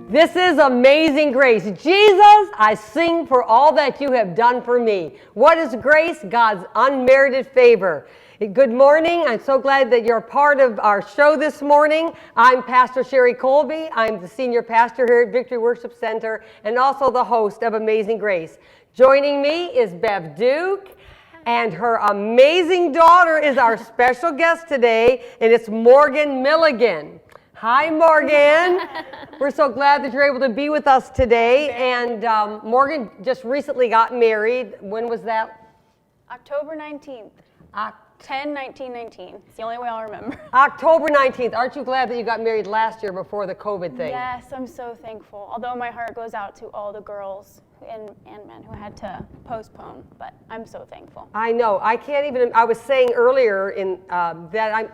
This is Amazing Grace. Jesus, I sing for all that you have done for me. What is grace? God's unmerited favor. Good morning. I'm so glad that you're a part of our show this morning. I'm Pastor Sherry Colby. I'm the senior pastor here at Victory Worship Center and also the host of Amazing Grace. Joining me is Bev Duke, and her amazing daughter is our special guest today, and it's Morgan Milligan. Hi, Morgan. We're so glad that you're able to be with us today. And Morgan just recently got married. When was that? October 19th. 10/19/19. It's the only way I'll remember. October 19th. Aren't you glad that you got married last year before the COVID thing? Yes, I'm so thankful. Although my heart goes out to all the girls and men who had to postpone, but I'm so thankful. I know. I can't even. I was saying earlier that I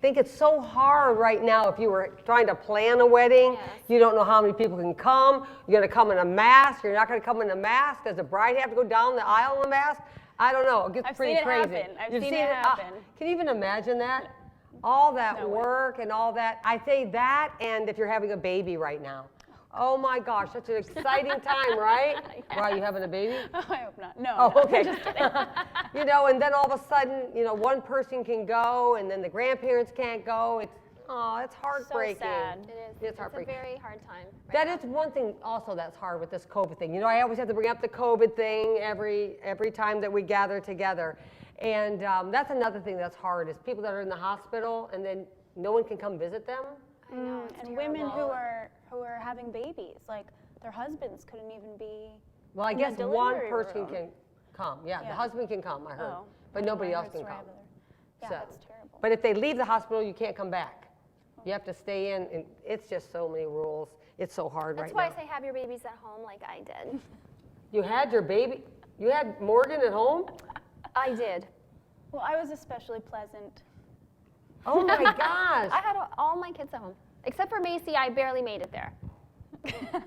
think it's so hard right now if you were trying to plan a wedding. Yes. You don't know how many people can come. You're going to come in a mask. You're not going to come in a mask. Does the bride have to go down the aisle in a mask? I don't know. It gets pretty crazy. I've seen it happen. Can you even imagine that? All that No work and all that. I say that, and if you're having a baby right now. Oh my gosh, such an exciting time, right? Yeah. Wow, you having a baby? Oh, I hope not. No. Oh, no, okay. Just kidding. You know, and then all of a sudden, you know, one person can go, and then the grandparents can't go. It's heartbreaking. So sad. It is. It's heartbreaking. a very hard time. That is one thing also that's hard with this COVID thing. You know, I always have to bring up the COVID thing every time that we gather together. And that's another thing that's hard is people that are in the hospital and then no one can come visit them. I know, it's and terrible. women who are having babies, like their husbands couldn't even be. Well, I in guess the one delivery person room. can come. Yeah, the Yeah. husband can come, I heard. Oh, But no, nobody I else heard can story come. of it. Yeah, So- that's terrible. But if they leave the hospital, you can't come back. You have to stay in, and it's just so many rules. It's so hard That's right why now. I say have your babies at home like I did. You had your baby? You had Morgan at home? I did. Well, I was especially pleasant. Oh my gosh. I had all my kids at home. Except for Macy, I barely made it there.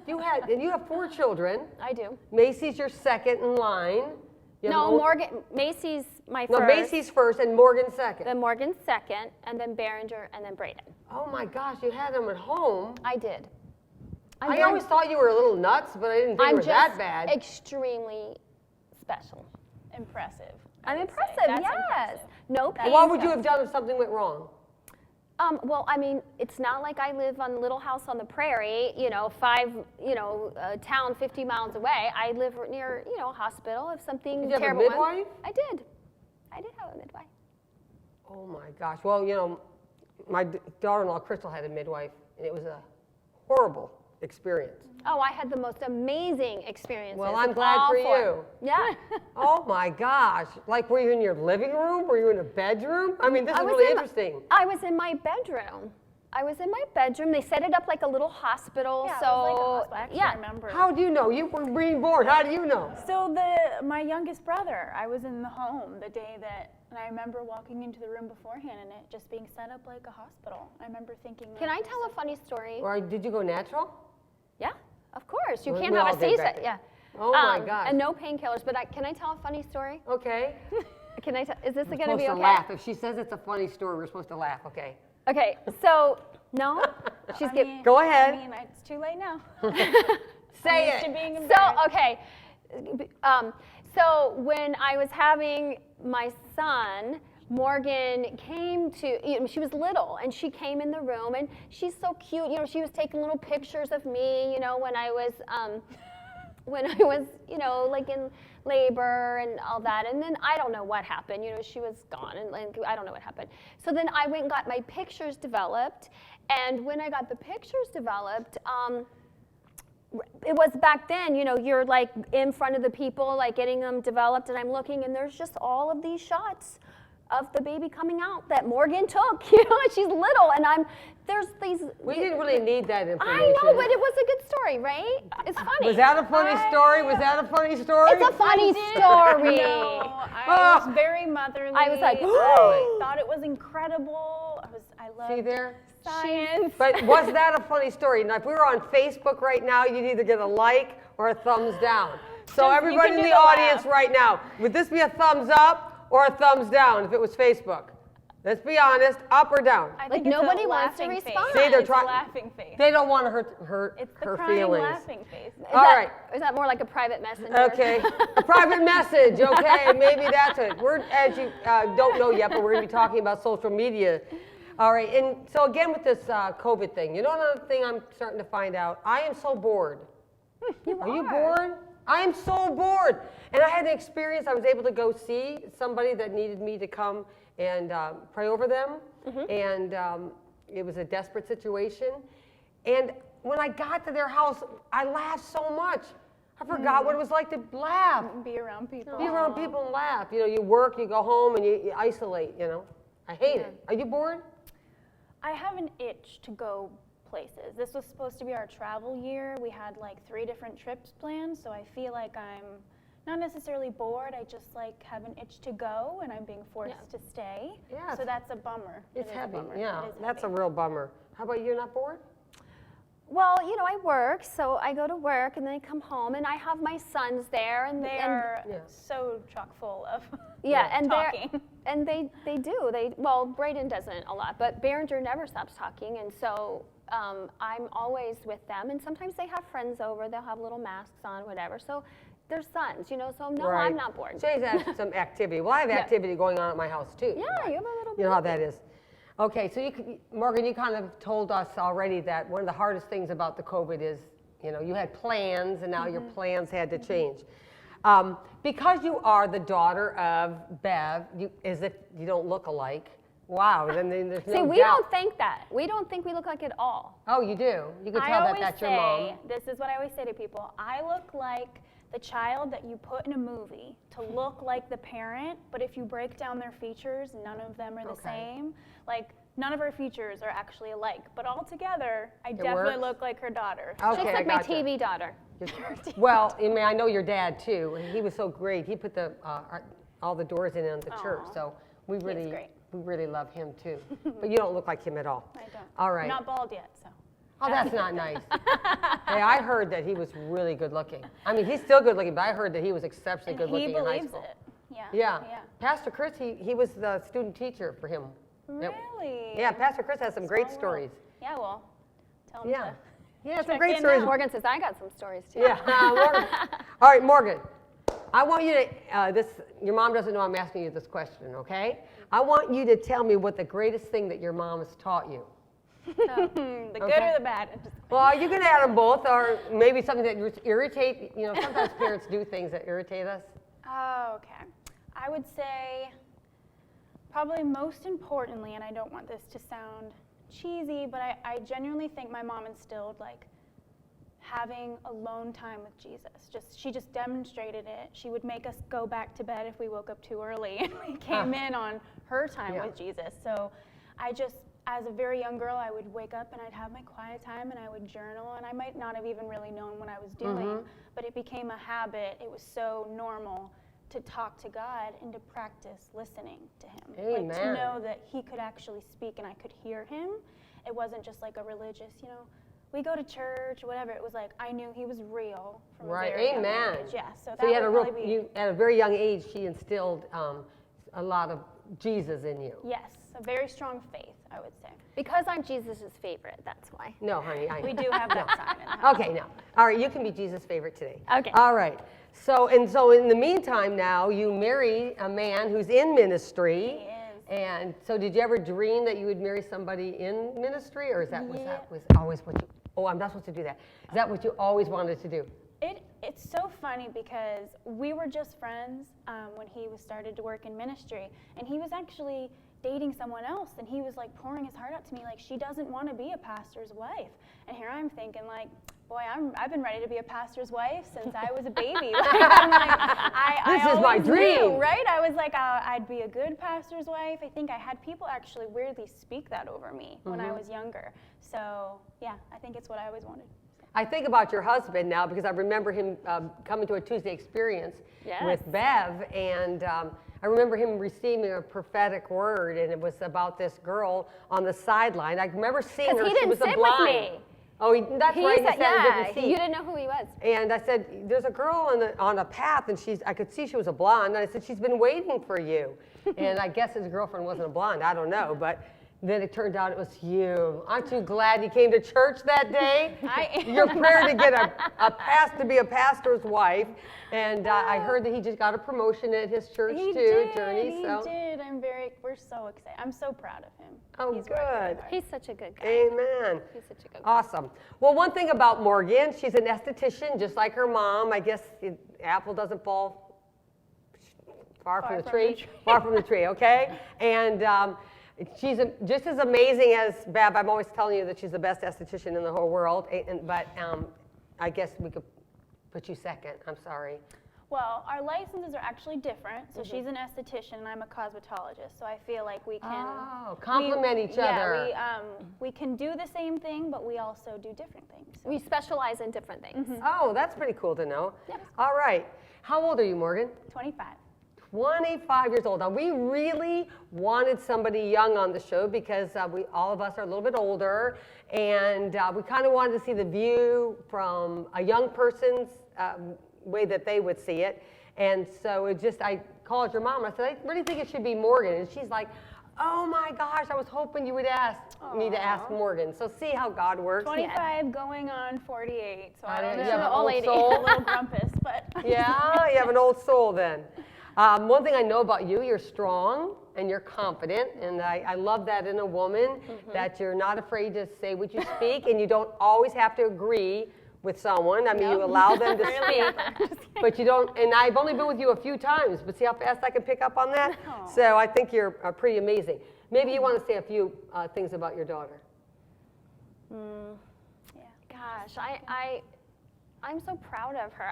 You have 4 children. I do. Macy's your second in line. You have No, Mo- Morgan, Macy's my No, first. Macy's first and Morgan second. Then Morgan second, and then Behringer, and then Braden. Oh my gosh, you had them at home. I did. I always thought you were a little nuts, but I didn't think you were that bad. Extremely special. Impressive. I'm I would say. impressive, That's yes. impressive. No pain. What would you have done if something went wrong? Well, I mean, it's not like I live on a little house on the prairie, town 50 miles away. I live near, a hospital. If something Did you have a terrible midwife? I did. I did have a midwife. Oh my gosh. Well, my daughter-in-law, Crystal, had a midwife, and it was a horrible experience. Oh, I had the most amazing experiences. Well, I'm glad for you. Yeah. Oh my gosh. Like, were you in your living room? Were you in a bedroom? I mean, this is I was really in my- interesting. I was in my bedroom. They set it up like a little hospital. Yeah, it so was like a hospital. I actually remember. How do you know? You were being born. How do you know? So my youngest brother, I was in the home the day that, and I remember walking into the room beforehand and it just being set up like a hospital. I remember thinking. Can I tell a funny story? Or did you go natural? Yeah, of course. You We can't all have a did back C-section. then. Yeah. Oh my gosh. And no painkillers. But can I tell a funny story? Okay. Can I tell? Is this We're going to be supposed okay? to laugh. If she says it's a funny story, we're supposed to laugh. Okay. Okay. So no, she's getting. Go ahead. I mean, it's too late now. Say I'm used to it. being So embarrassed. okay. So when I was having my son, Morgan came to, she was little, and she came in the room, and she's so cute. She was taking little pictures of me, when I was, like in labor and all that. And then I don't know what happened. She was gone, and I don't know what happened. So then I went and got my pictures developed, and when I got the pictures developed, it was back then, you're like in front of the people, like getting them developed, and I'm looking, and there's just all of these shots of the baby coming out that Morgan took, and she's little, and there's these. We didn't really need that information. I know, but it was a good story, right? It's funny. Was that a funny story? Was that a funny story? It's a funny story. No, I was very motherly. I was like, I thought it was incredible. I loved See there? science. But was that a funny story? Now, if we were on Facebook right now, you'd either get a like or a thumbs down. So Just- everybody you in can the do the audience laugh. right now, would this be a thumbs up or a thumbs down if it was Facebook? Let's be honest, up or down? I Like think it's a nobody wants to laughing face. respond. See, they're It's a trying. laughing face. They don't want to hurt It's the her crying, feelings. laughing face. All right. Is that more like a private messenger? Okay, a private message. Okay, maybe that's it. We're, as you don't know yet, but we're going to be talking about social media. All right, and so again with this COVID thing, you know another thing I'm starting to find out? I am so bored. Are you bored? I am so bored. And I had an experience. I was able to go see somebody that needed me to come and pray over them. And it was a desperate situation. And when I got to their house, I laughed so much. I forgot what it was like to laugh. Be around people. Be around people and laugh. You know, you work, you go home, and you isolate, you know. I hate it. Are you bored? I have an itch to go places. This was supposed to be our travel year. We had like 3 different trips planned, so I feel like I'm not necessarily bored. I just like have an itch to go, and I'm being forced to stay. Yeah. So that's a bummer. It's It is a heavy. bummer. Yeah, It is that's a heavy. real bummer. How about you? You're not bored? Well, you know, I work, so I go to work and then I come home and I have my sons there, and They and, are Yeah. so chock full of and talking. they do. Well, Braden doesn't a lot, but Behringer never stops talking, and so I'm always with them. And sometimes they have friends over; they'll have little masks on, whatever. So they're sons, you know. So no, Right. I'm not bored. Jay's had some activity. Well, I have activity going on at my house too. Yeah, you have a little bit. You know how that is. Okay, so Morgan, you kind of told us already that one of the hardest things about the COVID is, you know, you had plans and now your plans had to change. Because you are the daughter of Bev, as if you don't look alike. Wow, then there's no See, we doubt. don't think that. We don't think we look like it at all. Oh, you do. You can I tell that always that's your say, mom. this is what I always say to people. I look like the child that you put in a movie to look like the parent, but if you break down their features, none of them are the same. Like, none of her features are actually alike, but all together, I definitely works? look like her daughter. Okay, She's I like my gotcha. TV daughter. Well, I mean, I know your dad too. He was so great. He put all the doors in on the church, so we really love him too. But you don't look like him at all. I don't. All right. I'm not bald yet, so. Oh, that's not nice. Hey, I heard that he was really good looking. I mean, he's still good looking, but I heard that he was exceptionally And good looking he in high believes school. it. Yeah. Yeah. Yeah. Pastor Chris, he was the student teacher for him. Yep. Really? Yeah, Pastor Chris has some great Small world. stories. Yeah, well, tell him Yeah. to. Yeah, some Check great in stories. now. Morgan says, I got some stories too. Yeah. Morgan. All right, Morgan. I want you to, your mom doesn't know I'm asking you this question, okay? I want you to tell me what the greatest thing that your mom has taught you. The good or the bad. Well, you can add them both, or maybe something that irritate, you know, sometimes parents do things that irritate us. Oh, okay. I would say probably most importantly, and I don't want this to sound cheesy, but I genuinely think my mom instilled like having alone time with Jesus. She just demonstrated it. She would make us go back to bed if we woke up too early, and we came in on her time with Jesus. So I just, as a very young girl, I would wake up and I'd have my quiet time and I would journal, and I might not have even really known what I was doing, but it became a habit. It was so normal to talk to God and to practice listening to him. Amen. Like to know that he could actually speak and I could hear him. It wasn't just like a religious, you know, we go to church, whatever. It was like I knew he was real from a very young Amen. age. Yeah, so that So you had would probably be, you at a very young age, she instilled a lot of Jesus in you. yes, a very strong faith, I would say. Because I'm Jesus' favorite, that's why. No, honey, I We do have that sign in the house. Okay, now. All right, you can be Jesus' favorite today. Okay. All right. So in the meantime now, you marry a man who's in ministry. He is. And so did you ever dream that you would marry somebody in ministry, or was that always what you, oh, I'm not supposed to do that. Is that what you always wanted to do? It's so funny because we were just friends when he started to work in ministry, and he was actually dating someone else, and he was like pouring his heart out to me like, she doesn't want to be a pastor's wife. And here I'm thinking like, boy, I've been ready to be a pastor's wife since I was a baby. Like, I'm like, I This is my always dream. knew, right? I was like, I'd be a good pastor's wife. I think I had people actually weirdly speak that over me when I was younger. So yeah, I think it's what I always wanted. I think about your husband now because I remember him coming to a Tuesday experience with Bev, and I remember him receiving a prophetic word, and it was about this girl on the sideline. I remember seeing her. Because he She didn't was sit blind. with me. Oh, that's right. He said yeah, a different seat. you didn't know who he was. And I said, there's a girl on a path, and I could see she was a blonde. And I said, she's been waiting for you. And I guess his girlfriend wasn't a blonde. I don't know, but then it turned out it was you. Aren't you glad you came to church that day? I am. Your prayer to get a pass to be a pastor's wife. And I heard that he just got a promotion at his church too, Journey. He did. We're so excited. I'm so proud of him. Oh, He's good. He's such a good guy. Amen. He's such a good guy. Awesome. Well, one thing about Morgan, she's an esthetician, just like her mom. I guess the apple doesn't fall far from the tree. Far from the tree, okay? And she's just as amazing as Bab. I'm always telling you that she's the best esthetician in the whole world. But I guess we could put you second. I'm sorry. Well, our licenses are actually different. So she's an esthetician and I'm a cosmetologist. So I feel like we can complement each other. Yeah, we can do the same thing, but we also do different things. So. We specialize in different things. Oh, that's pretty cool to know. Yep. All right. How old are you, Morgan? 25. 25 years old. Now, we really wanted somebody young on the show because all of us are a little bit older, and we kind of wanted to see the view from a young person's way that they would see it. And so I called your mom. I said, I really think it should be Morgan. And she's like, oh my gosh, I was hoping you would ask me to ask Morgan. So see how God works. 25 going on 48. So I don't know. You have an old lady. soul. A little grumpus, but. Yeah, you have an old soul then. One thing I know about you, you're strong and you're confident, and I love that in a woman, that you're not afraid to say what you speak, and you don't always have to agree with someone. I mean, you allow them to speak, but you don't, and I've only been with you a few times, but see how fast I can pick up on that? Oh. So I think you're pretty amazing. Maybe you want to say a few things about your daughter. Yeah. Gosh, I'm so proud of her.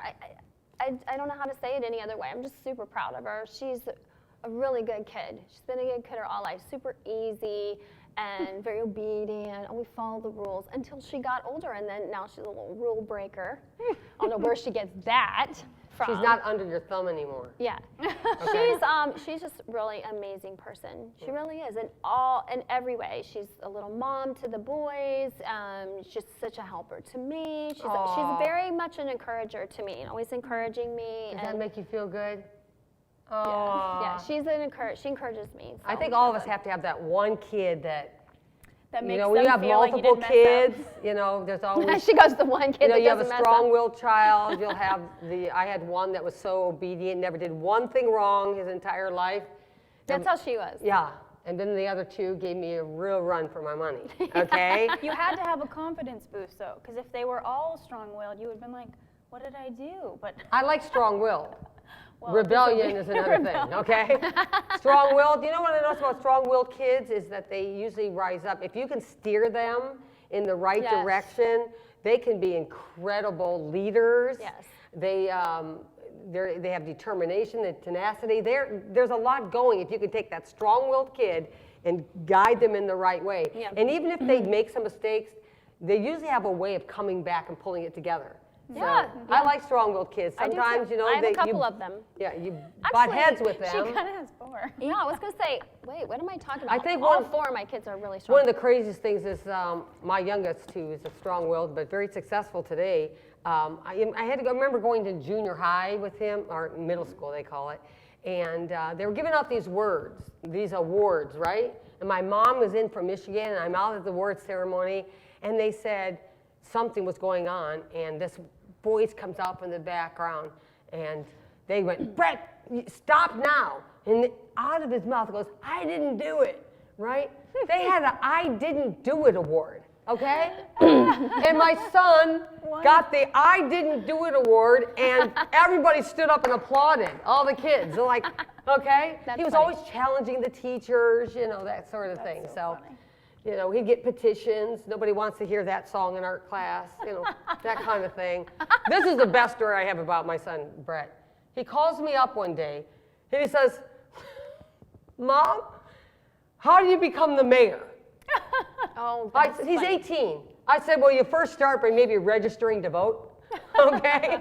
I don't know how to say it any other way. I'm just super proud of her. She's a really good kid. She's been a good kid her all life, super easy and very obedient. And we follow the rules until she got older, and then now she's a little rule breaker. I don't know where she gets that from. She's not under your thumb anymore. Yeah, Okay. she's just really amazing person. She really is in every way. She's a little mom to the boys. She's such a helper to me. She's very much an encourager to me, and always encouraging me. Does that make you feel good? Yeah, she encourages me. So. I think all of us have to have that one kid that makes when you them have feel like you multiple didn't mess kids, there's always she goes the one kid that you have a doesn't mess up. strong-willed child. You'll have I had one that was so obedient, never did one thing wrong his entire life. That's how she was. Yeah, and then the other two gave me a real run for my money. Okay. You had to have a confidence boost, though, because if they were all strong-willed, you would have been like, what did I do? But I like strong-willed. well, Rebellion is another thing, okay? Strong-willed, you know what I notice about strong-willed kids is that they usually rise up. If you can steer them in the right Yes. direction, they can be incredible leaders. Yes. They have determination and tenacity. There's a lot going if you can take that strong-willed kid and guide them in the right way. Yeah. And even if they make some mistakes, they usually have a way of coming back and pulling it together. Yeah, So, I like strong-willed kids. I do Sometimes, too. I have a couple you, of them. Yeah, you butt heads with she them. kind of has 4. Yeah, I was gonna say, wait, what am I talking about? I think all one- 4 of my kids are really strong. One of the craziest things is my youngest, who is a strong-willed but very successful today. I remember going to junior high with him, or middle school they call it, and they were giving out these awards, right? And my mom was in from Michigan, and I'm out at the award ceremony, and they said something was going on, and this voice comes out from the background, and they went, Brett, stop now. And out of his mouth goes, I didn't do it, right? They had a I didn't do it award, okay? And my son got the I didn't do it award, and everybody stood up and applauded, all the kids. They're like, okay? That's He was funny. always challenging the teachers, that sort of thing. so funny. He'd get petitions. Nobody wants to hear that song in art class, that kind of thing. This is the best story I have about my son, Brett. He calls me up one day, and he says, Mom, how do you become the mayor? Oh, I that's said, he's funny. 18. I said, well, you first start by maybe registering to vote, okay?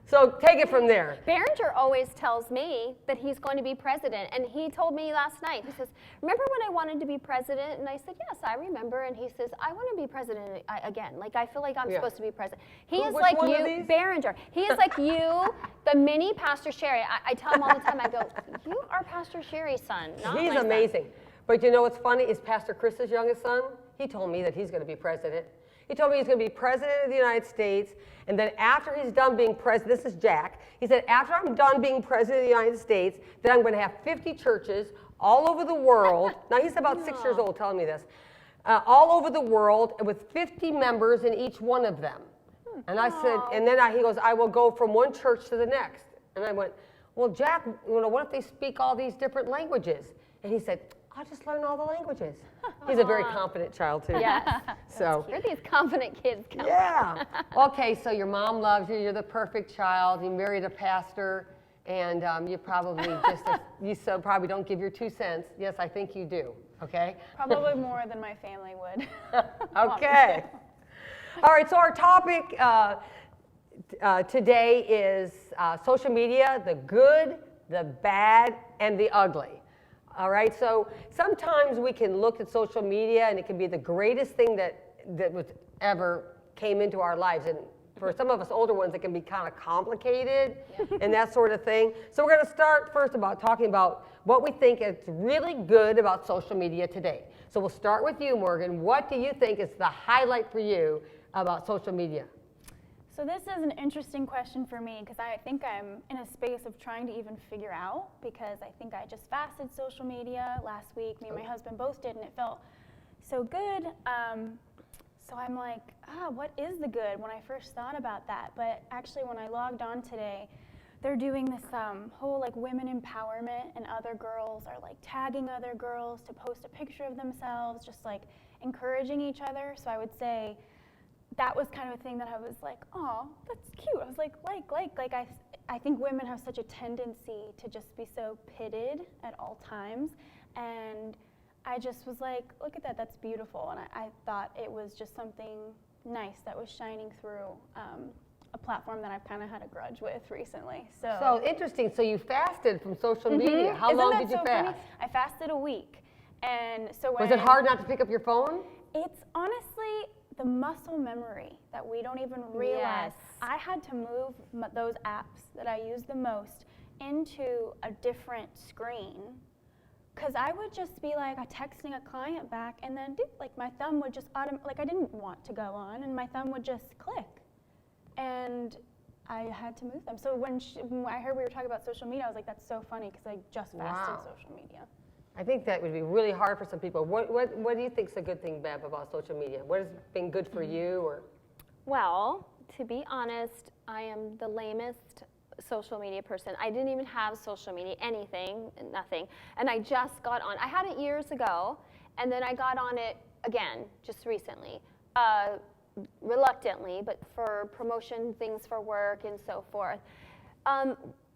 So take it from there. Behringer always tells me that he's going to be president, and he told me last night, he says, remember when I wanted to be president? And I said, yes, I remember. And he says, I want to be president again. Like, I feel like I'm supposed to be president. He is like you, Behringer. He is like you, the mini Pastor Sherry. I tell him all the time, I go, you are Pastor Sherry's son, not He's my son. amazing. But you know what's funny is Pastor Chris's youngest son, he told me that he's going to be president. He told me he's going to be president of the United States, and then after he's done being president, this is Jack, he said, after I'm done being president of the United States, then I'm going to have 50 churches all over the world. Now, he's about 6 years old telling me this. All over the world with 50 members in each one of them. And I said, and then he goes, I will go from one church to the next. And I went, well, Jack, what if they speak all these different languages? And he said, I'll just learn all the languages. He's a very confident child, too. Yes. So, Where these confident kids come yeah. Okay, so your mom loves you. You're the perfect child. You married a pastor, and you probably probably don't give your 2 cents. Yes, I think you do. Okay. Probably more than my family would. Okay. All right. So our topic today is social media: the good, the bad, and the ugly. All right, so sometimes we can look at social media and it can be the greatest thing that was ever came into our lives. And for some of us older ones, it can be kind of complicated and that sort of thing. So we're going to start first about talking about what we think is really good about social media today. So we'll start with you, Morgan. What do you think is the highlight for you about social media? So this is an interesting question for me because I think I'm in a space of trying to even figure out, because I think I just fasted social media last week. Me and my husband both did, and it felt so good. So I'm like, what is the good when I first thought about that? But actually when I logged on today, they're doing this whole like women empowerment, and other girls are like tagging other girls to post a picture of themselves, just like encouraging each other. So I would say that was kind of a thing that I was like, oh, that's cute. I was like I think women have such a tendency to just be so pitted at all times. And I just was like, look at that, that's beautiful. And I thought it was just something nice that was shining through a platform that I've kind of had a grudge with recently. So interesting. So you fasted from social media. How long did you fast? Funny? I fasted a week. And so was it hard not to pick up your phone? It's honestly the muscle memory that we don't even realize. Yes. I had to move those apps that I use the most into a different screen, because I would just be like texting a client back, and then like my thumb would just like I didn't want to go on, and my thumb would just click, and I had to move them. So when I heard we were talking about social media, I was like, that's so funny, because I just fasted social media. I think that would be really hard for some people. What do you think is a good thing, Bev, about social media? What has been good for you? Or Well, to be honest, I am the lamest social media person. I didn't even have social media, anything, nothing. And I just got on. I had it years ago, and then I got on it again just recently, reluctantly, but for promotion things for work and so forth.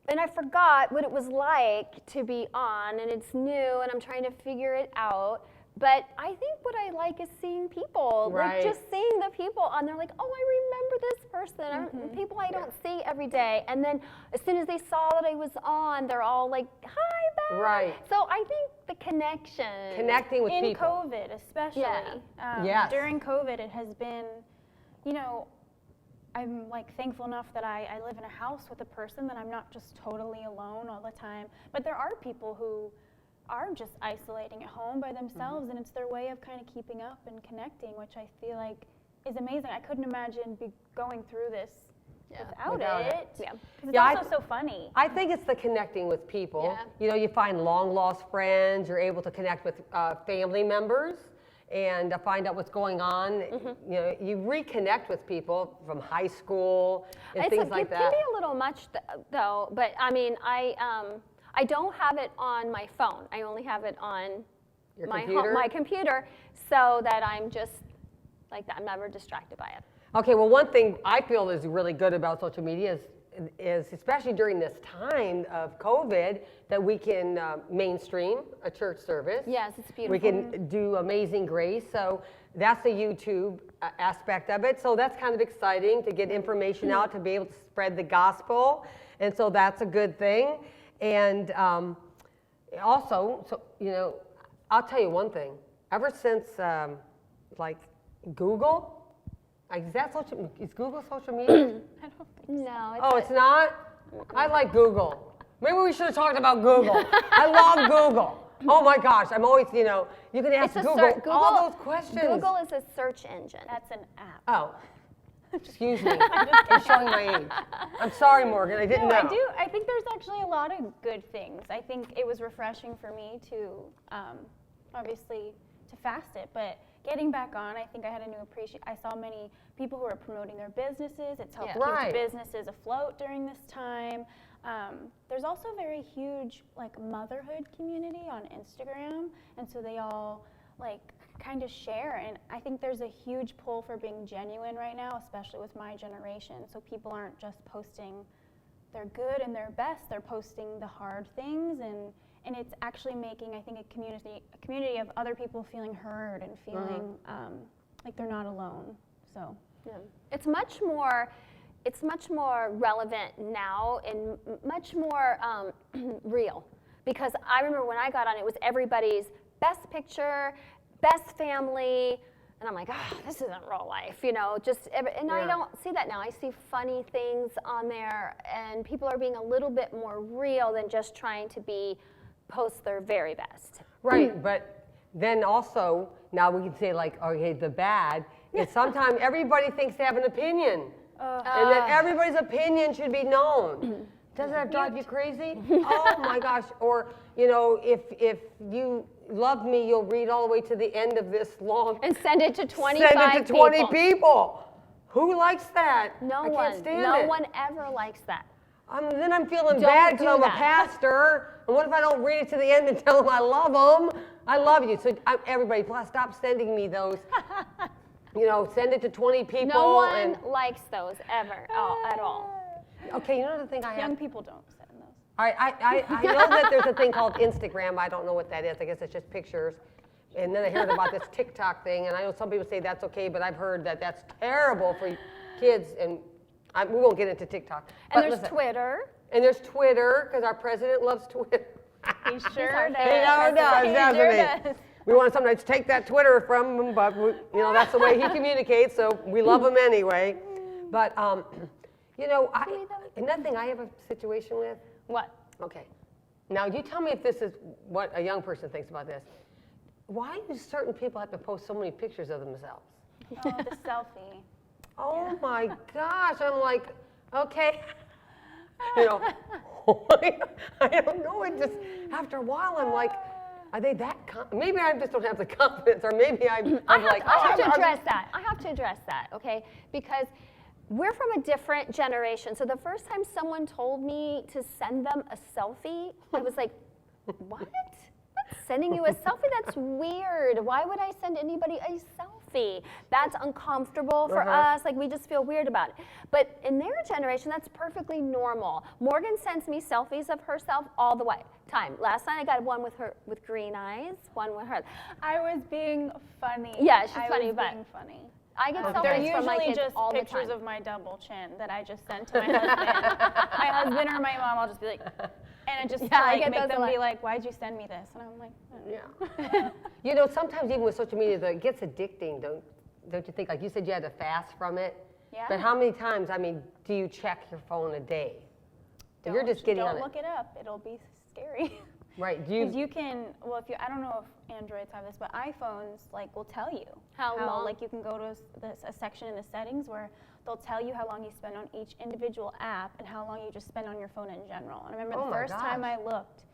And I forgot what it was like to be on, and it's new, and I'm trying to figure it out. But I think what I like is seeing people, like just seeing the people on there, like, oh, I remember this person, or people I don't see every day. And then as soon as they saw that I was on, they're all like, hi, Beth. Right. So I think the connection. Connecting with people. In COVID, especially. Yeah. During COVID, it has been, I'm like thankful enough that I live in a house with a person, that I'm not just totally alone all the time. But there are people who are just isolating at home by themselves, and it's their way of kind of keeping up and connecting, which I feel like is amazing. I couldn't imagine going through this without it. Yeah. It's also so funny. I think it's the connecting with people. Yeah. You find long lost friends. You're able to connect with family members and find out what's going on. You reconnect with people from high school and things like that. It can be a little much though, but I mean, I don't have it on my phone. I only have it on my computer, so that I'm just like that. I'm never distracted by it. Okay, well, one thing I feel is really good about social media is is, especially during this time of COVID, that we can mainstream a church service. Yes, it's beautiful. We can do Amazing Grace. So that's the YouTube aspect of it. So that's kind of exciting to get information out, to be able to spread the gospel. And so that's a good thing. And also, so, I'll tell you one thing. Ever since like Google, is Google social media? I don't think No. It's not? I like Google. Maybe we should have talked about Google. I love Google. Oh my gosh, I'm always, you can ask Google all those questions. Google is a search engine. that's an app. Oh, excuse me. I'm showing my age. I'm sorry, Morgan. I didn't know. I think there's actually a lot of good things. I think it was refreshing for me to, obviously, to fast it, but getting back on, I think I had a new appreciation. I saw many people who are promoting their businesses. It's helped keep businesses afloat during this time. There's also a very huge motherhood community on Instagram, and so they all kind of share. And I think there's a huge pull for being genuine right now, especially with my generation. So people aren't just posting their good and their best; they're posting the hard things, and it's actually making, I think, a community of other people feeling heard and feeling like they're not alone. So it's much more relevant now and much more real, because I remember when I got on, it was everybody's best picture, best family, and I'm like, this isn't real life, and I don't see that now. I see funny things on there, and people are being a little bit more real than just trying to post their very best. Right, but then also, now we can say okay, the bad is sometimes everybody thinks they have an opinion. And that everybody's opinion should be known. Doesn't that drive you crazy? Oh my gosh. Or, if you love me, you'll read all the way to the end of this long. And send it to 25 Send it to 20 people. Who likes that? No I one. can't stand No it. one ever likes that. Then I'm feeling Don't bad because do I'm that. a pastor. And what if I don't read it to the end and tell them I love them? I love you. So everybody, please stop sending me those. Send it to 20 people. No one likes those ever at all. Okay, the thing I have. young people don't send those. I know that there's a thing called Instagram. I don't know what that is. I guess it's just pictures. And then I heard about this TikTok thing, and I know some people say that's okay, but I've heard that that's terrible for kids, and we won't get into TikTok. And there's Twitter. And there's Twitter, because our president loves Twitter. He sure does. He does, doesn't sure he? does. We want somebody to take that Twitter from him, but that's the way he communicates, so we love him anyway. But another thing I have a situation with. What? Okay. Now you tell me if this is what a young person thinks about this. Why do certain people have to post so many pictures of themselves? Oh, the selfie. Oh my gosh! I'm like, okay. I don't know. It just after a while, I'm like, are they that? Maybe I just don't have the confidence, or maybe I'm like. I have to address that. I have to address that, okay? Because we're from a different generation. So the first time someone told me to send them a selfie, I was like, what? Sending you a selfie? That's weird. Why would I send anybody a selfie? That's uncomfortable for us. We just feel weird about it. But in their generation, that's perfectly normal. Morgan sends me selfies of herself all the time. Last night I got one with her with green eyes, one with her. I was being funny. Yeah, she's I funny, was but being funny. I get They're selfies from my usually kids just all the pictures time. of my double chin that I just sent to my husband. My husband or my mom, I'll just be like, and it just I to get make those a them lot. be like, why'd you send me this? And I'm like, Yeah. Sometimes even with social media, it gets addicting, don't you think? Like you said, you had to fast from it. Yeah. But how many times? Do you check your phone a day? You're just getting on it. Don't look it up. It'll be scary. Right. Because you can, I don't know if Androids have this, but iPhones will tell you how long. You can go to a section in the settings where they'll tell you how long you spend on each individual app and how long you just spend on your phone in general. And I remember the first time I looked,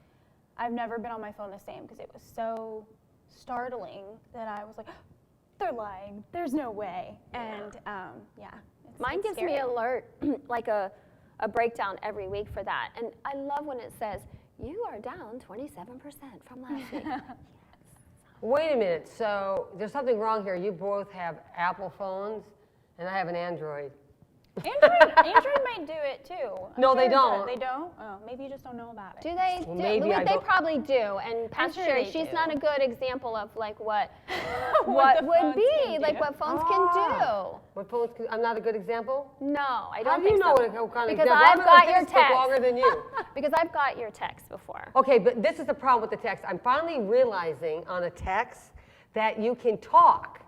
I've never been on my phone the same because it was so startling that I was like, they're lying. There's no way. And Mine gives me alert, like a breakdown every week for that. And I love when it says, you are down 27% from last week. Yes. Wait a minute. So there's something wrong here. You both have Apple phones, and I have an Android. Android might do it too. No, they sure it don't. does. They don't? Oh, maybe you just don't know about it. Do they? Well, maybe I they don't- probably do. And Pastor sure Sherry, they she's do. not a good example of like what What the would phones be, can like do. what phones can What phones? I'm not a good example. do. No, I How don't do you think know so. what kind of Because example? I've I've got been your on Facebook text. longer than you. Because I've got your text before. Okay, but this is the problem with the text. I'm finally realizing on a text that you can talk.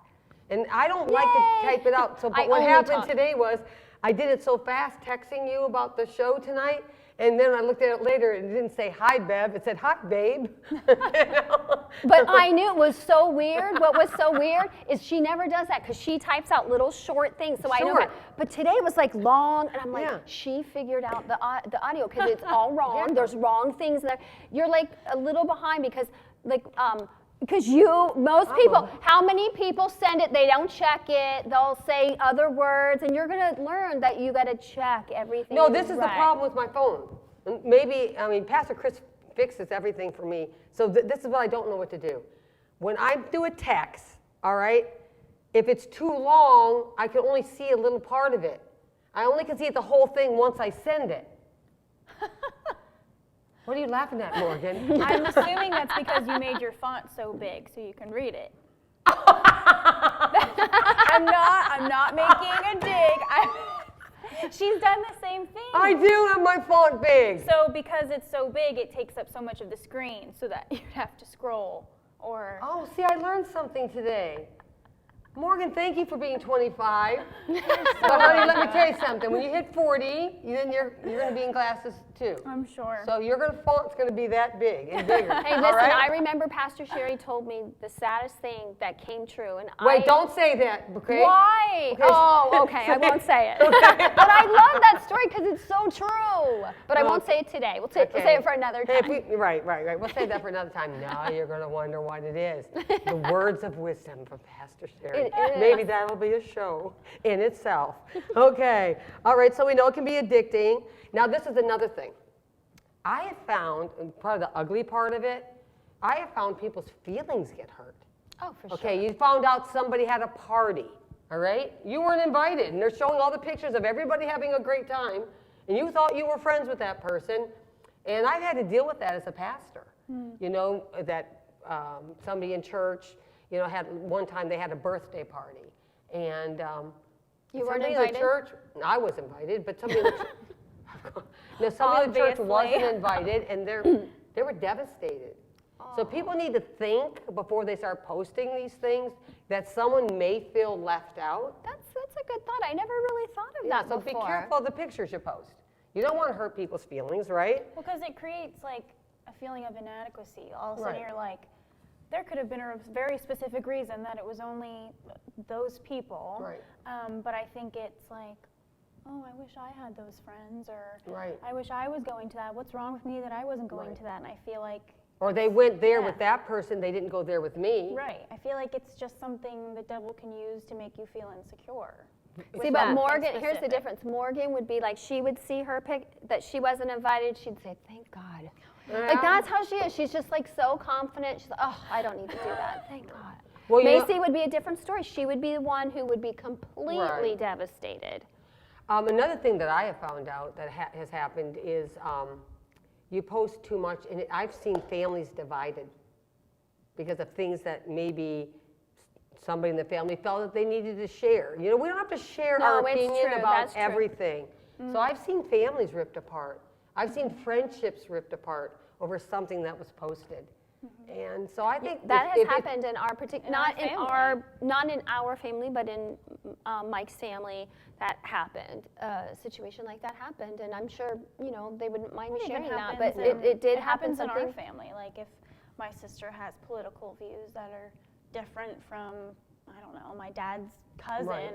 And I don't like to Yay! type it out. So I but what only happened talk. today was I did it so fast texting you about the show tonight. And then I looked at it later and it didn't say hi, Bev. It said hi, babe. You know? But I knew it was so weird. What was so weird is she never does that because she types out little short things. So I know. Short. But today was like long, and I'm like, Yeah. she figured out the audio because it's all wrong. There's wrong things there. You're like a little behind because because most people, how many people send it, they don't check it, they'll say other words, and you're gonna learn that you gotta check everything. No, you this is the write. problem with my phone. And maybe, Pastor Chris fixes everything for me. So this is what I don't know what to do. When I do a text, all right, if it's too long, I can only see a little part of it. I only can see the whole thing once I send it. What are you laughing at, Morgan? I'm assuming that's because you made your font so big so you can read it. I'm not making a dig. She's done the same thing. I do have my font big. So because it's so big, it takes up so much of the screen so that you'd have to scroll or. Oh, see, I learned something today. Morgan, thank you for being 25. But honey, let me tell you something. When you hit 40, then you're going to be in glasses too. I'm sure. So your font's going to be that big and bigger. Hey, all listen, right? I remember Pastor Sherry told me the saddest thing that came true, and Wait, don't say that, okay? Why? Okay. Oh, okay, I won't say it. But I love that story because it's so true. But I Well, won't say it today. We'll say it for another Hey, time. right. We'll save that for another time. Now you're going to wonder what it is. The words of wisdom from Pastor Sherry. It is. Maybe that'll be a show in itself. Okay. All right. So we know it can be addicting. Now this is another thing. I have found, and probably the ugly part of it, I have found people's feelings get hurt. Oh, for sure. Okay, you found out somebody had a party, all right? You weren't invited, and they're showing all the pictures of everybody having a great time, and you thought you were friends with that person, and I've had to deal with that as a pastor. You know, that somebody in church, you know, had one time they had a birthday party, and You weren't somebody in the invited? church, I was invited, but somebody in the church, no, somebody in the church wasn't Obviously. invited, and they were devastated. So people need to think before they start posting these things that someone may feel left out. That's a good thought. I never really thought of Yeah, that so before. be careful of the pictures you post. You don't want to hurt people's feelings, right? Well, because it creates like a feeling of inadequacy. All of a sudden Right. you're like, there could have been a very specific reason that it was only those people. Right. But I think it's like, oh, I wish I had those friends, or Right. I wish I was going to that. What's wrong with me that I wasn't going Right. to that? And I feel like, Or they went there Yeah. with that person, they didn't go there with me. right, I feel like it's just something the devil can use to make you feel insecure. See, With but that Morgan, here's the specific. difference. Morgan would be like, she would see her pic that she wasn't invited. She'd say, thank God. Like, that's how she is. She's just like so confident. She's like, oh, I don't need to do that. Thank God. Well, you know- Macy would be a different story. She would be the one who would be completely Right. devastated. Another thing that I have found out that has happened is you post too much, and I've seen families divided because of things that maybe somebody in the family felt that they needed to share. You know, we don't have to share No, our it's opinion true. about That's true. everything. So I've seen families ripped apart. I've seen friendships ripped apart over something that was posted. And so I think That if has it- happened in our particular, not in our family, but in Mike's family. That happened. A situation like that happened, and I'm sure they wouldn't mind me It even sharing that. happens But in- it did it happen. happens in our Something. family. Like if my sister has political views that are different from, I don't know, my dad's cousin, Right.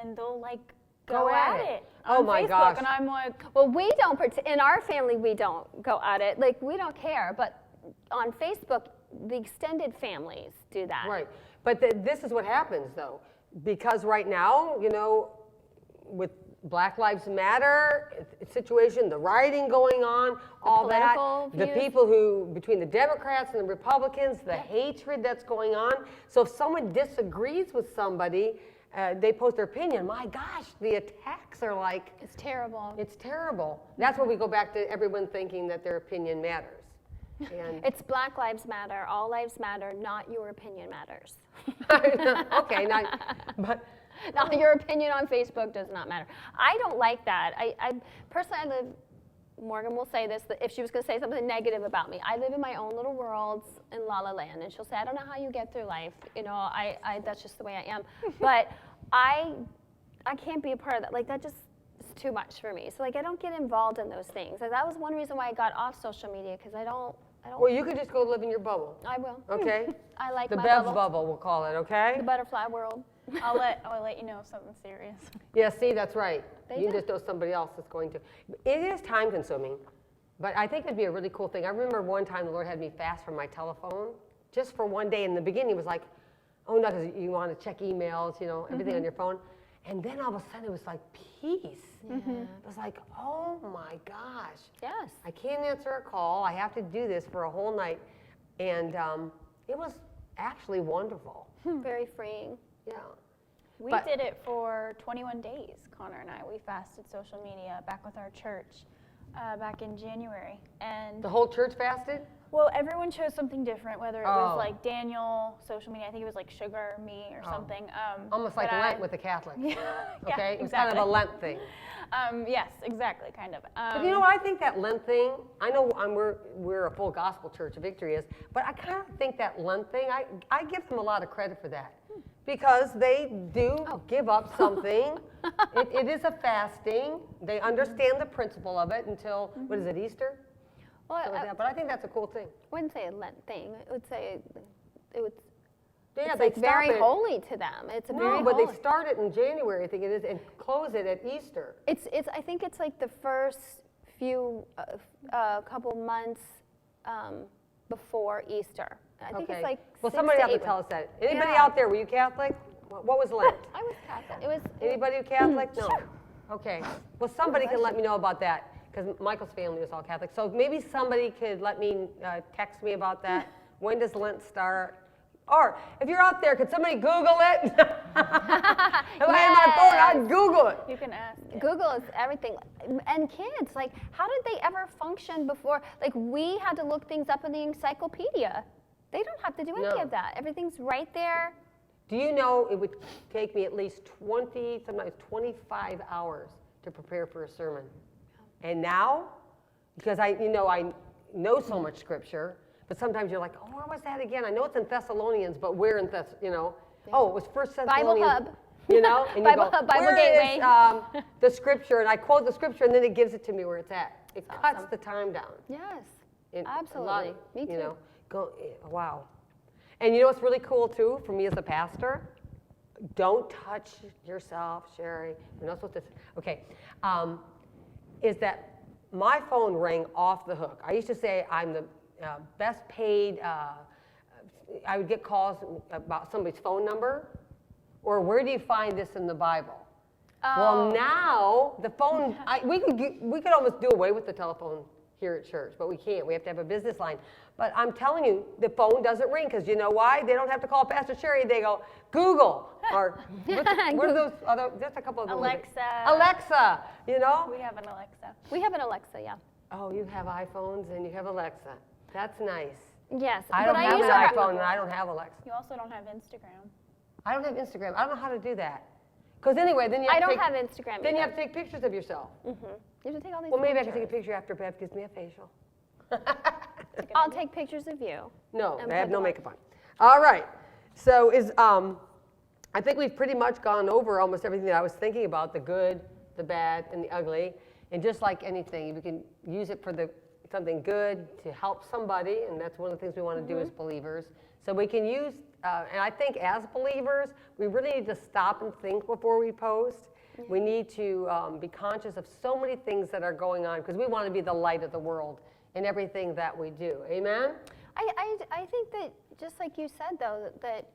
and they'll like Go go at at it. it Oh on my Facebook, gosh. and I'm like, Well, we don't. In our family, we don't go at it. Like we don't care. But on Facebook, the extended families do that. Right. But this is what happens, though. Because right now, with Black Lives Matter situation, the rioting going on, all that, political the views. people who, between the Democrats and the Republicans, the hatred that's going on. So if someone disagrees with somebody, they post their opinion. My gosh, the attacks are like, It's terrible. it's terrible. That's where we go back to everyone thinking that their opinion matters. And It's Black Lives Matter, all lives matter, not your opinion matters. okay, but Not your opinion on Facebook does not matter. I don't like that. I personally, Morgan will say this, that if she was going to say something negative about me, I live in my own little worlds in La La Land, and she'll say, I don't know how you get through life. You know, that's just the way I am. But I can't be a part of that. Like, that just is too much for me. So, like, I don't get involved in those things. Like, that was one reason why I got off social media, because I don't. Well, you could just go live in your bubble. I will. Okay? I like The my Bev's bubble. bubble, we'll call it, okay? The butterfly world. I'll let you know if something's serious. Yeah, see, that's right. They You do. just know somebody else is going to. It is time consuming, but I think it'd be a really cool thing. I remember one time the Lord had me fast from my telephone just for one day. In the beginning, it was like, oh no, because you want to check emails, you know, everything on your phone. And then all of a sudden it was like peace. It was like, oh my gosh. Yes. I can't answer a call. I have to do this for a whole night. And it was actually wonderful. Very freeing. Yeah. We But- did it for 21 days, Connor and I. We fasted social media back with our church back in January. And The whole church fasted? well, everyone chose something different, whether it Oh. was like Daniel, social media, I think it was like sugar, me, or Oh. something. Almost like but Lent with the Catholics. Yeah, Okay? It's exactly. kind of a Lent thing. Yes, exactly, kind of. But you know what? I think that Lent thing, I know we're a full gospel church, Victory is, but I kind of think that Lent thing, I give them a lot of credit for that. Because they do give up something. It is a fasting. They understand the principle of it until, what is it, Easter? Well, Something like that. But I think that's a cool thing. I wouldn't say a Lent thing. I would say it would. Yeah, It's they like very stop it. holy to them. It's a very No, but holy. they start it in January, I think it is, and close it at Easter. It's. I think it's like the first few couple months before Easter. I think it's like. Well, 6 somebody to have to 8 tell us that. Anybody Yeah. out there, were you Catholic? What was Lent? I was Catholic. It was. Anybody Catholic? No. Okay. Well, somebody can let me know about that because Michael's family is all Catholic. So maybe somebody could let me text me about that. When does Lent start? Or if you're out there, could somebody Google it? If I had my phone, I'd Google it. You can ask. Google is everything. And kids, like, how did they ever function before? Like, we had to look things up in the encyclopedia. They don't have to do any No. of that. Everything's right there. Do you know it would take me at least 20, sometimes 25 hours to prepare for a sermon? And now, because I know so much scripture, but sometimes you're like, oh, where was that again? I know it's in Thessalonians, but where in Oh, it was First Bible Thessalonians. Hub. You know, and Bible you go, Hub, Bible where Gateway." is the scripture? And I quote the scripture, and then it gives it to me where it's at. It cuts awesome. the time down. Yes. It- a Absolutely. lot, Me too. You know, wow. And you know what's really cool too for me as a pastor? Don't touch yourself, Sherry. You're not supposed to. Okay, is that my phone rang off the hook. I used to say I'm the best paid. I would get calls about somebody's phone number, or where do you find this in the Bible? Well, now the phone. We could almost do away with the telephone here at church, but we can't. We have to have a business line. But I'm telling you, the phone doesn't ring because you know why? They don't have to call Pastor Sherry. They go Google or what are those other? There's a couple of them. Alexa. Alexa, you know. We have an Alexa. We have an Alexa, yeah. Oh, you have iPhones and you have Alexa. That's nice. Yes. I don't but have use an our- iPhone and I don't have Alexa. You also don't have Instagram. I don't have Instagram. I don't know how to do that. Because anyway, then you have I to don't take, have Instagram Then you either. have to take pictures of yourself. You have to take all these Well, maybe I can pictures. take a picture after Bev gives me a facial. I'll take pictures of you. No, And I have put no them makeup on. All right. So I think we've pretty much gone over almost everything that I was thinking about, the good, the bad, and the ugly. And just like anything, you can use it for something good to help somebody, and that's one of the things we want to do as believers. So we can use, and I think as believers, we really need to stop and think before we post. We need to be conscious of so many things that are going on because we want to be the light of the world in everything that we do. Amen? I think that, just like you said, though, that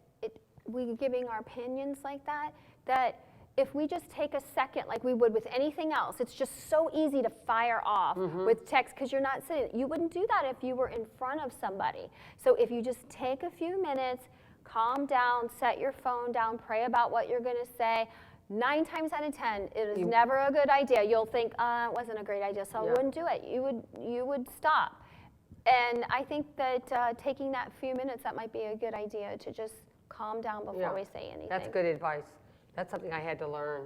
we giving our opinions like that if we just take a second like we would with anything else, it's just so easy to fire off with text because you're not sitting. You wouldn't do that if you were in front of somebody. So if you just take a few minutes, calm down, set your phone down, pray about what you're going to say. 9 times out of 10, it is never a good idea. You'll think, it wasn't a great idea, so I wouldn't do it. You would stop. And I think that taking that few minutes, that might be a good idea to just calm down before we say anything. That's good advice. That's something I had to learn.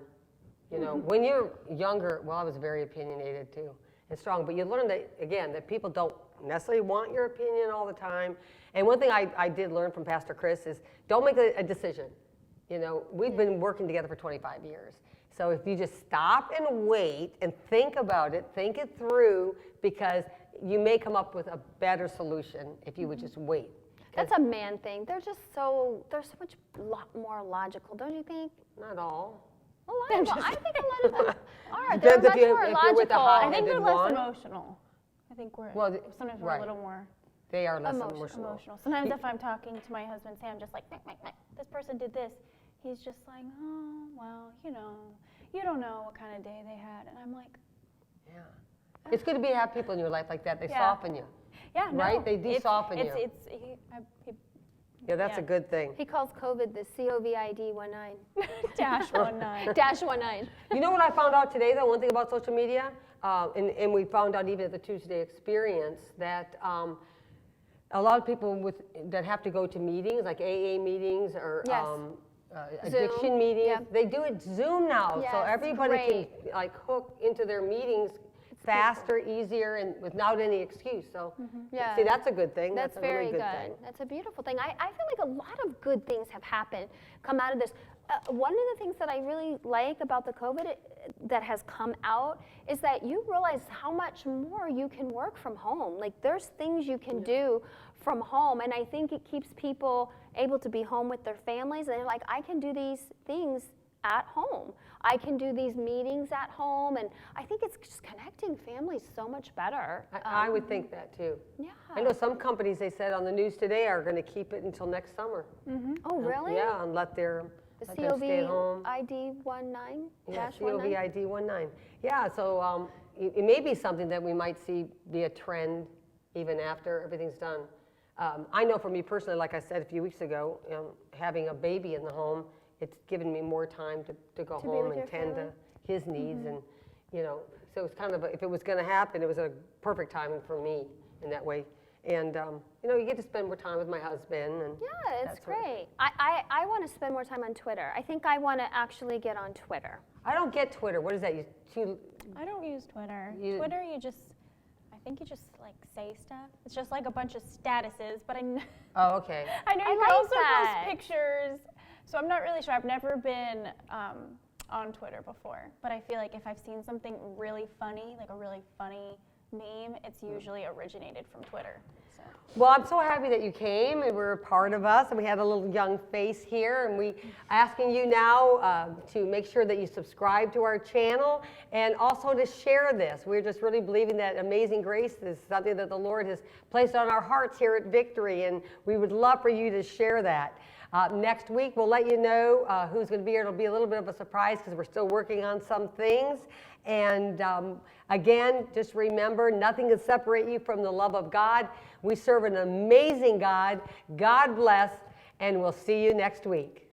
You know, when you're younger, well, I was very opinionated too and strong, but you learn that, again, that people don't necessarily want your opinion all the time. And one thing I did learn from Pastor Chris is don't make a decision. You know, we've been working together for 25 years. So if you just stop and wait and think about it, think it through, because you may come up with a better solution if you would just wait. That's a man thing. They're so much more logical, don't you think? Not all. A lot of them. I think a lot of them are. Depends They're if much you- more if you're with a logical. hot- I think they're Did less one? emotional. I think sometimes we're right. a little more They are less emotional. emotional. Sometimes if I'm talking to my husband, say I'm just like, meh, this person did this. He's just like, oh, well, you don't know what kind of day they had. And I'm like, Yeah. It's good to have people in your life like that. They Yeah. soften you. yeah, no. Right? They do soften you. Yeah, that's a good thing. He calls COVID the COVID-19. -19. -19. You know what I found out today, though? One thing about social media, and we found out even at the Tuesday experience, that a lot of people that have to go to meetings, like AA meetings or Yes. addiction Zoom, meetings, yeah. they do it Zoom now. So Yes, everybody great. can like hook into their meetings faster, easier, and without any excuse. So Yeah. see, that's a good thing. That's a very really good. thing. That's a beautiful thing. I feel like a lot of good things have happened, come out of this. One of the things that I really like about the COVID that has come out is that you realize how much more you can work from home. Like there's things you can do from home, and I think it keeps people able to be home with their families, and they're like, I can do these things at home. I can do these meetings at home, and I think it's just connecting families so much better. I would think that too. Yeah. I know some companies, they said on the news today, are going to keep it until next summer. Oh, really? Yeah, and let them stay at home. COVID-19 Yeah, dash 19? COVID-19. Yeah, so it may be something that we might see be a trend even after everything's done. I know for me personally, like I said a few weeks ago, having a baby in the home, it's given me more time to go To be home with and your tend family? to his needs. And, so it's kind of, if it was going to happen, it was a perfect timing for me in that way. And, you get to spend more time with my husband. And Yeah, it's that sort of great. I want to spend more time on Twitter. I think I want to actually get on Twitter. I don't get Twitter. What is that? I don't use Twitter. You- Twitter, I think you just like say stuff. It's just like a bunch of statuses, but Oh, okay. I know I you like can also that. post pictures. So I'm not really sure. I've never been on Twitter before, but I feel like if I've seen something really funny, like a really funny meme, it's usually originated from Twitter. So. Well, I'm so happy that you came and were a part of us, and we had a little young face here, and we asking you now to make sure that you subscribe to our channel and also to share this. We're just really believing that Amazing Grace is something that the Lord has placed on our hearts here at Victory, and we would love for you to share that. Next week, we'll let you know who's going to be here. It'll be a little bit of a surprise because we're still working on some things. And again, just remember, nothing can separate you from the love of God. We serve an amazing God. God bless, and we'll see you next week.